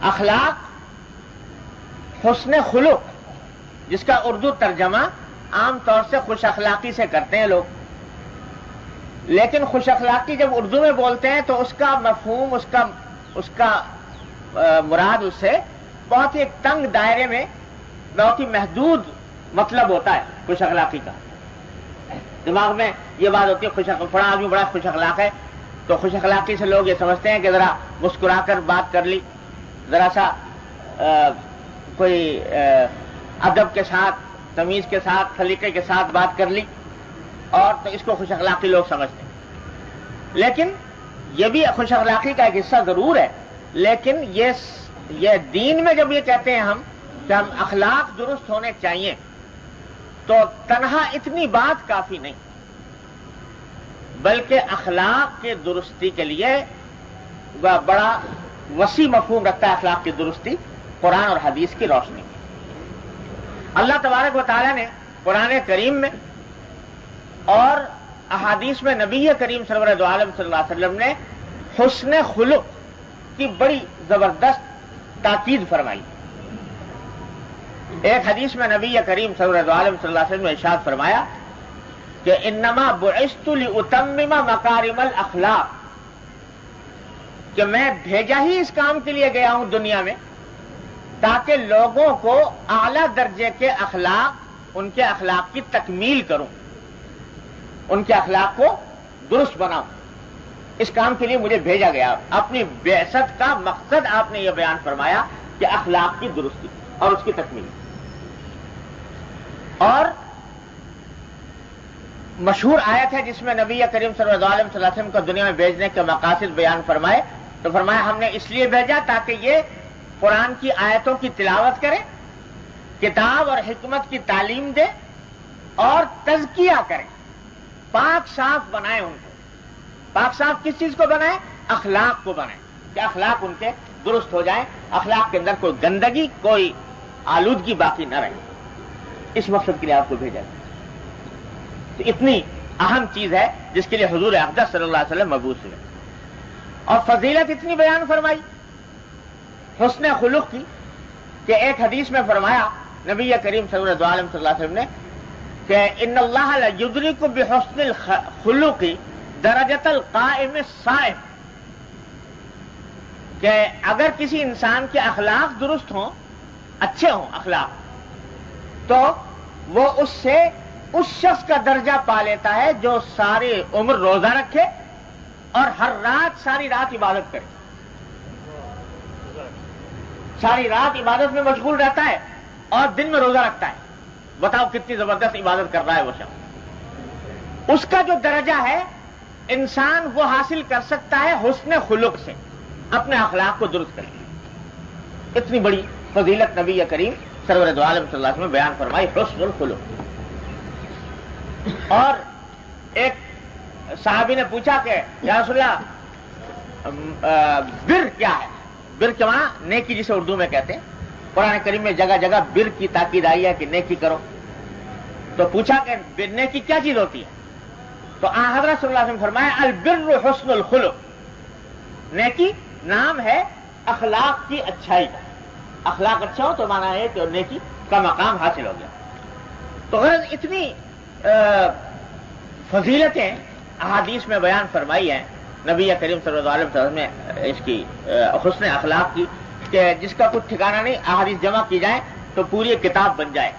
اخلاق حسن خلق، جس کا اردو ترجمہ عام طور سے خوش اخلاقی سے کرتے ہیں لوگ، لیکن خوش اخلاقی جب اردو میں بولتے ہیں تو اس کا مفہوم، اس کا مراد اس سے بہت ہی ایک تنگ دائرے میں بہت ہی محدود مطلب ہوتا ہے خوش اخلاقی کا. دماغ میں یہ بات ہوتی ہے فلاں آدمی بڑا خوش اخلاق ہے، تو خوش اخلاقی سے لوگ یہ سمجھتے ہیں کہ ذرا مسکرا کر بات کر لی، ذرا سا کوئی ادب کے ساتھ، تمیز کے ساتھ، سلیقے کے ساتھ بات کر لی، اور تو اس کو خوش اخلاقی لوگ سمجھتے ہیں. لیکن یہ بھی خوش اخلاقی کا ایک حصہ ضرور ہے، لیکن یہ دین میں جب یہ کہتے ہیں ہم کہ ہم اخلاق درست ہونے چاہیے، تو تنہا اتنی بات کافی نہیں، بلکہ اخلاق کے درستی کے لیے وہ بڑا وسیع مفہوم رکھتا ہے. اخلاق کی درستی قرآن اور حدیث کی روشنی میں اللہ تبارک و تعالیٰ نے قرآن کریم میں اور احادیث میں نبی کریم سرور دو عالم صلی اللہ علیہ وسلم نے حسن خلق کی بڑی زبردست تاکید فرمائی. ایک حدیث میں نبی کریم سرور دو عالم صلی اللہ علیہ وسلم نے ارشاد فرمایا کہ انما بعثت لاتمم مکارم الاخلاق، کہ میں بھیجا ہی اس کام کے لیے گیا ہوں دنیا میں تاکہ لوگوں کو اعلیٰ درجے کے اخلاق، ان کے اخلاق کی تکمیل کروں، ان کے اخلاق کو درست بناؤں. اس کام کے لیے مجھے بھیجا گیا. اپنی بعثت کا مقصد آپ نے یہ بیان فرمایا کہ اخلاق کی درستی اور اس کی تکمیل. اور مشہور آیت ہے جس میں نبی کریم صلی اللہ علیہ وسلم کو دنیا میں بھیجنے کے مقاصد بیان فرمائے، تو فرمایا ہم نے اس لیے بھیجا تاکہ یہ قرآن کی آیتوں کی تلاوت کرے، کتاب اور حکمت کی تعلیم دے، اور تزکیہ کرے، پاک صاف بنائے ان کو. پاک صاف کس چیز کو بنائے؟ اخلاق کو بنائے، کہ اخلاق ان کے درست ہو جائیں، اخلاق کے اندر کوئی گندگی، کوئی آلودگی باقی نہ رہے. اس مقصد کے لیے آپ کو بھیجا ہے. تو اتنی اہم چیز ہے جس کے لیے حضور اقدس صلی اللہ علیہ وسلم مبعوث ہوئے. اور فضیلت اتنی بیان فرمائی حسن خلق کی کہ ایک حدیث میں فرمایا نبی کریم صلی اللہ علیہ وسلم نے کہ ان اللہ لیدرک بحسن الخلق درجۃ القائم الصائم، کہ اگر کسی انسان کے اخلاق درست ہوں، اچھے ہوں اخلاق، تو وہ اس سے اس شخص کا درجہ پا لیتا ہے جو ساری عمر روزہ رکھے اور ہر رات ساری رات عبادت کرے، ساری رات عبادت میں مشغول رہتا ہے اور دن میں روزہ رکھتا ہے. بتاؤ کتنی زبردست عبادت کر رہا ہے وہ شخص. اس کا جو درجہ ہے انسان وہ حاصل کر سکتا ہے حسن خلق سے، اپنے اخلاق کو درست کریں. اتنی بڑی فضیلت نبی کریم سرور دو عالم صلی اللہ علیہ وسلم بیان فرمائی حسن الخلق. اور ایک صحابی نے پوچھا کہ یا رسول اللہ بر کیا ہے؟ بر کے معنی نیکی جسے اردو میں کہتے ہیں. قرآن کریم میں جگہ جگہ بر کی تاکید آئی ہے کہ نیکی کرو. تو پوچھا کہ نیکی کیا چیز ہوتی ہے؟ تو حضرت صلی اللہ علیہ وسلم فرمایا البر حسن الخلق، نیکی نام ہے اخلاق کی اچھائی کا. اخلاق اچھا ہو تو مانا ہے کہ نیکی کا مقام حاصل ہو گیا. تو غرض اتنی فضیلتیں احادیث میں بیان فرمائی ہیں نبی کریم صلی اللہ علیہ وسلم نے اس کی حسن اخلاق کی کہ جس کا کچھ ٹھکانہ نہیں. احادیث جمع کی جائیں تو پوری کتاب بن جائے.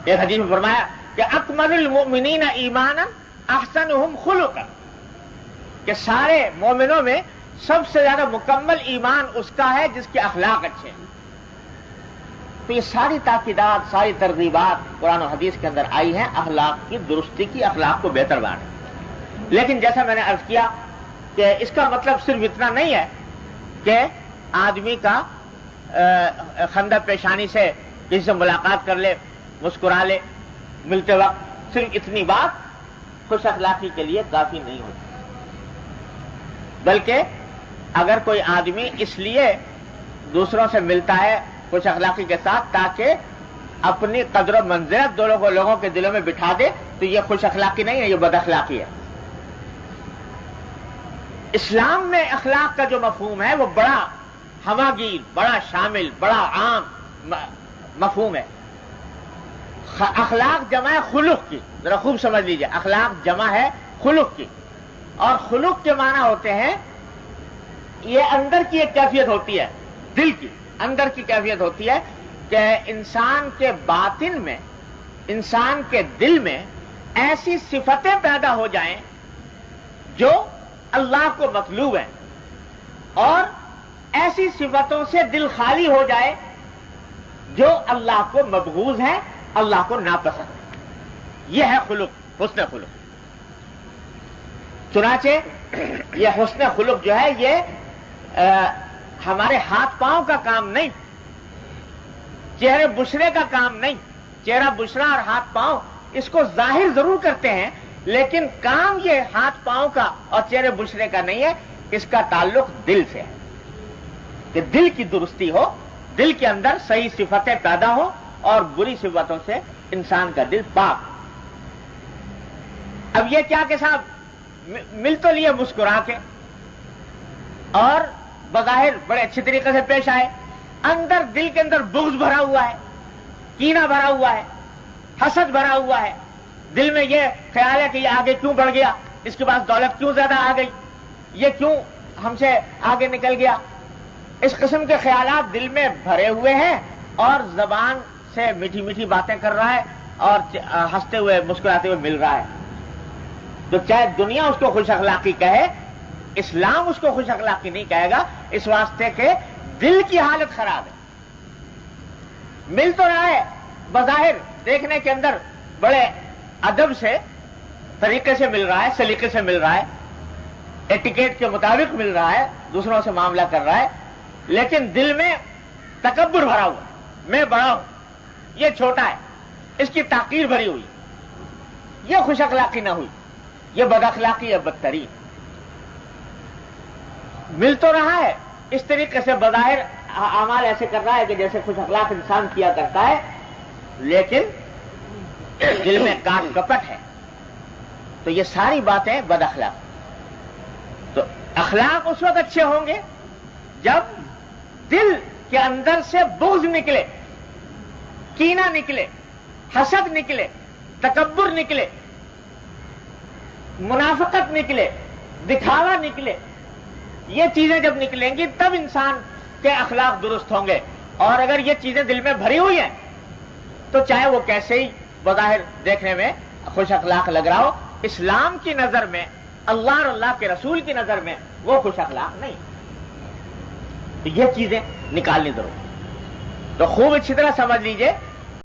ایک حدیث میں فرمایا کہ اکمل المؤمنین ایمانا احسنہم خلقا، کہ سارے مومنوں میں سب سے زیادہ مکمل ایمان اس کا ہے جس کے اخلاق اچھے ہیں. تو یہ ساری تاکیدات، ساری ترغیبات قرآن و حدیث کے اندر آئی ہیں اخلاق کی درستی کی، اخلاق کو بہتر بنانے. لیکن جیسا میں نے عرض کیا کہ اس کا مطلب صرف اتنا نہیں ہے کہ آدمی کا خندہ پیشانی سے کسی سے ملاقات کر لے، مسکرا لے ملتے وقت. صرف اتنی بات خوش اخلاقی کے لیے کافی نہیں ہوتی، بلکہ اگر کوئی آدمی اس لیے دوسروں سے ملتا ہے خوش اخلاقی کے ساتھ تاکہ اپنی قدر و منزلت لوگوں کے دلوں میں بٹھا دے، تو یہ خوش اخلاقی نہیں ہے، یہ بد اخلاقی ہے. اسلام میں اخلاق کا جو مفہوم ہے وہ بڑا ہماگیر، بڑا شامل، بڑا عام مفہوم ہے. اخلاق جمع ہے خلق کی، ذرا خوب سمجھ لیجئے، اخلاق جمع ہے خلق کی، اور خلق کے معنی ہوتے ہیں یہ اندر کی ایک کیفیت ہوتی ہے، دل کی اندر کی کیفیت ہوتی ہے کہ انسان کے باطن میں، انسان کے دل میں ایسی صفتیں پیدا ہو جائیں جو اللہ کو مطلوب ہیں، اور ایسی صفتوں سے دل خالی ہو جائے جو اللہ کو مبغوض ہے، اللہ کو ناپسند ہے. یہ ہے خلق، حسن خلق. چنانچہ یہ حسن خلق جو ہے یہ ہمارے ہاتھ پاؤں کا کام نہیں، چہرے بشرے کا کام نہیں. چہرہ بشرا اور ہاتھ پاؤں اس کو ظاہر ضرور کرتے ہیں، لیکن کام یہ ہاتھ پاؤں کا اور چہرے بشرے کا نہیں ہے، اس کا تعلق دل سے ہے کہ دل کی درستی ہو، دل کے اندر صحیح صفتیں پیدا ہو اور بری صفتوں سے انسان کا دل پاک. اب یہ کیا کہ صاحب مل تو لیے مسکرا کے اور بظاہر بڑے اچھی طریقے سے پیش آئے، اندر دل کے اندر بغض بھرا ہوا ہے، کینہ بھرا ہوا ہے، حسد بھرا ہوا ہے، دل میں یہ خیال ہے کہ یہ آگے کیوں بڑھ گیا، اس کے پاس دولت کیوں زیادہ آ گئی، یہ کیوں ہم سے آگے نکل گیا. اس قسم کے خیالات دل میں بھرے ہوئے ہیں اور زبان سے میٹھی میٹھی باتیں کر رہا ہے اور ہنستے ہوئے مسکراتے ہوئے مل رہا ہے. تو چاہے دنیا اس کو خوش اخلاقی کہے، اسلام اس کو خوش اخلاقی نہیں کہے گا، اس واسطے کہ دل کی حالت خراب ہے. مل تو رہا ہے بظاہر دیکھنے کے اندر بڑے ادب سے طریقے سے مل رہا ہے، سلیقے سے مل رہا ہے، ایٹیکیٹ کے مطابق مل رہا ہے، دوسروں سے معاملہ کر رہا ہے، لیکن دل میں تکبر بھرا ہوا ہے، میں بڑا ہوں، یہ چھوٹا ہے، اس کی تحقیر بھری ہوئی. یہ خوش اخلاقی نہ ہوئی، یہ بد اخلاقی ہے بدترین. مل تو رہا ہے اس طریقے سے بظاہر اعمال ایسے کر رہا ہے کہ جیسے خوش اخلاق انسان کیا کرتا ہے، لیکن دل میں کاٹ کپٹ ہے. تو یہ ساری باتیں بد اخلاق. تو اخلاق اس وقت اچھے ہوں گے جب دل کے اندر سے بغض نکلے، کینہ نکلے، حسد نکلے، تکبر نکلے، منافقت نکلے، دکھاوا نکلے. یہ چیزیں جب نکلیں گی تب انسان کے اخلاق درست ہوں گے. اور اگر یہ چیزیں دل میں بھری ہوئی ہیں تو چاہے وہ کیسے ہی بظاہر دیکھنے میں خوش اخلاق لگ رہا ہو، اسلام کی نظر میں، اللہ اور اللہ کے رسول کی نظر میں وہ خوش اخلاق نہیں. یہ چیزیں نکالنی ضرور. تو خوب اچھی طرح سمجھ لیجئے